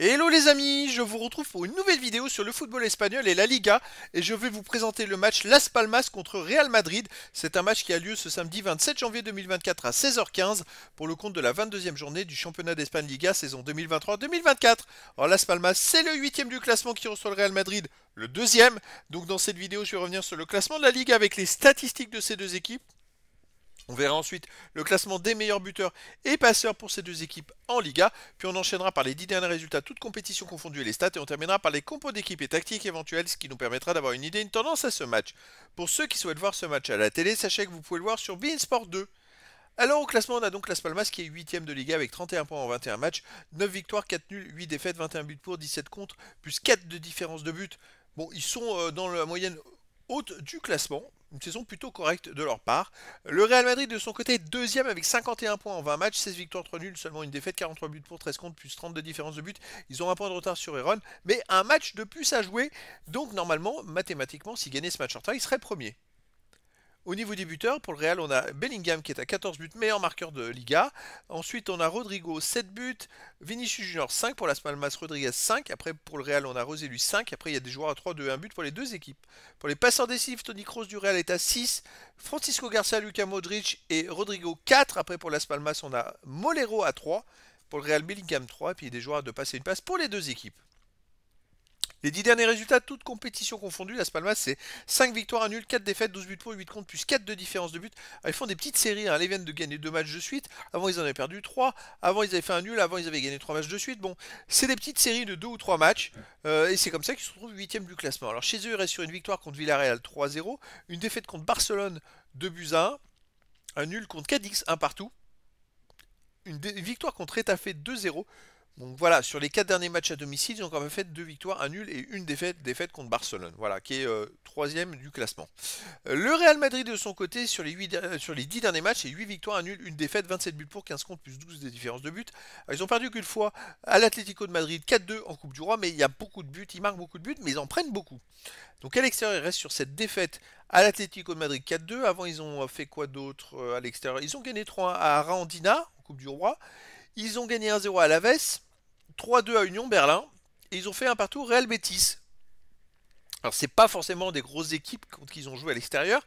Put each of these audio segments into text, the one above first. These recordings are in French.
Hello les amis, je vous retrouve pour une nouvelle vidéo sur le football espagnol et la Liga et je vais vous présenter le match Las Palmas contre Real Madrid. C'est un match qui a lieu ce samedi 27 janvier 2024 à 16h15 pour le compte de la 22e journée du championnat d'Espagne Liga saison 2023-2024. Alors Las Palmas, c'est le 8e du classement qui reçoit le Real Madrid, le 2e. Donc dans cette vidéo, je vais revenir sur le classement de la Liga avec les statistiques de ces deux équipes. On verra ensuite le classement des meilleurs buteurs et passeurs pour ces deux équipes en Liga. Puis on enchaînera par les 10 derniers résultats, toutes compétitions confondues et les stats. Et on terminera par les compos d'équipes et tactiques éventuelles, ce qui nous permettra d'avoir une idée, une tendance à ce match. Pour ceux qui souhaitent voir ce match à la télé, sachez que vous pouvez le voir sur beIN Sport 2. Alors au classement, on a donc Las Palmas qui est 8ème de Liga avec 31 points en 21 matchs, 9 victoires, 4 nuls, 8 défaites, 21 buts pour, 17 contre, plus 4 de différence de but. Bon, ils sont dans la moyenne haute du classement. Une saison plutôt correcte de leur part. Le Real Madrid de son côté est deuxième avec 51 points en 20 matchs, 16 victoires, 3 nuls, seulement une défaite, 43 buts pour, 13 contre, plus 30 de différence de but. Ils ont un point de retard sur Héron, mais un match de plus à jouer. Donc normalement, mathématiquement, s'ils gagnaient ce match en retard, ils seraient premiers. Au niveau des buteurs, pour le Real, on a Bellingham qui est à 14 buts, meilleur marqueur de Liga. Ensuite, on a Rodrigo, 7 buts. Vinicius Junior, 5 pour Las Palmas, Rodriguez, 5. Après, pour le Real, on a Roselu, 5. Après, il y a des joueurs à 3, 2 et 1 but pour les deux équipes. Pour les passeurs décisifs, Toni Kroos du Real est à 6. Francisco Garcia, Luka Modric et Rodrigo, 4. Après, pour Las Palmas, on a Molero à 3. Pour le Real, Bellingham, 3. Et puis, il y a des joueurs de passer une passe pour les deux équipes. Les 10 derniers résultats, toutes compétitions confondues, Las Palmas c'est 5 victoires, 1 nul, 4 défaites, 12 buts pour, 8 contre, plus 4 de différence de but. Alors, ils font des petites séries, hein. Ils viennent de gagner 2 matchs de suite, avant ils en avaient perdu 3, avant ils avaient fait un nul, avant ils avaient gagné 3 matchs de suite. Bon, c'est des petites séries de 2 ou 3 matchs, et c'est comme ça qu'ils se retrouvent 8ème du classement. Alors chez eux, ils restent sur une victoire contre Villarreal 3-0, une défaite contre Barcelone 2 buts à 1, un nul contre Cadix 1 partout, une victoire contre Retafe 2-0. Donc voilà, sur les 4 derniers matchs à domicile, ils ont quand même fait 2 victoires, un nul et une défaite contre Barcelone, voilà, qui est 3ème du classement. Le Real Madrid de son côté, sur les 10 derniers matchs, c'est 8 victoires, un nul, une défaite, 27 buts pour, 15 contre, plus 12 de différence de but. Alors, ils ont perdu qu'une fois à l'Atlético de Madrid, 4-2 en Coupe du Roi, mais il y a beaucoup de buts, ils marquent beaucoup de buts, mais ils en prennent beaucoup. Donc à l'extérieur, ils restent sur cette défaite à l'Atlético de Madrid 4-2. Avant, ils ont fait quoi d'autre à l'extérieur? Ils ont gagné 3-1 à Arandina, en Coupe du Roi. Ils ont gagné 1-0 à Alaves. 3-2 à Union Berlin. Et ils ont fait un partout Real Betis. Alors c'est pas forcément des grosses équipes contre qui ils ont joué à l'extérieur.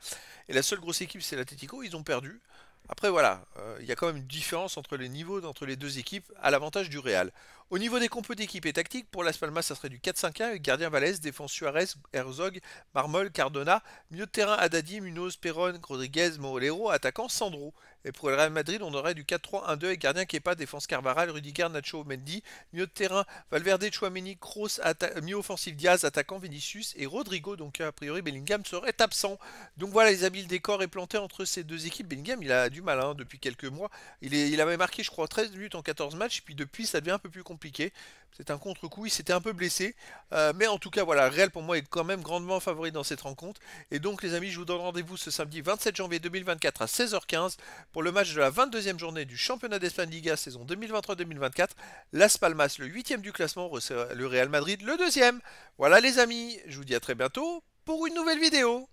Et la seule grosse équipe c'est l'Atlético, ils ont perdu. Après voilà, il y a quand même une différence entre les niveaux entre les deux équipes à l'avantage du Real. Au niveau des compos d'équipe et tactique, pour Las Palmas ça serait du 4-5-1 avec gardien Valles, défense Suarez, Herzog, Marmol, Cardona, milieu de terrain Haddadi, Munoz, Perron, Rodriguez, Molero, attaquant Sandro. Et pour le Real Madrid, on aurait du 4-3-1-2 avec gardien Kepa, défense Carvaral, Rudiger, Nacho, Mendy, milieu de terrain Valverde, Chouameni, Kroos, milieu offensif Diaz, attaquant Vinicius et Rodrigo. Donc a priori Bellingham serait absent. Donc voilà, les habits, le décor est planté entre ces deux équipes. Bellingham, il a du mal hein, depuis quelques mois. Il avait marqué, je crois, 13 buts en 14 matchs. Puis depuis, ça devient un peu plus compliqué. C'est un contre-coup, il s'était un peu blessé. Mais en tout cas, voilà, Real pour moi est quand même grandement favori dans cette rencontre. Et donc les amis, je vous donne rendez-vous ce samedi 27 janvier 2024 à 16h15 pour le match de la 22e journée du championnat d'Espagne Liga saison 2023-2024. Las Palmas, le 8e du classement, reçoit le Real Madrid, le 2e. Voilà les amis, je vous dis à très bientôt pour une nouvelle vidéo.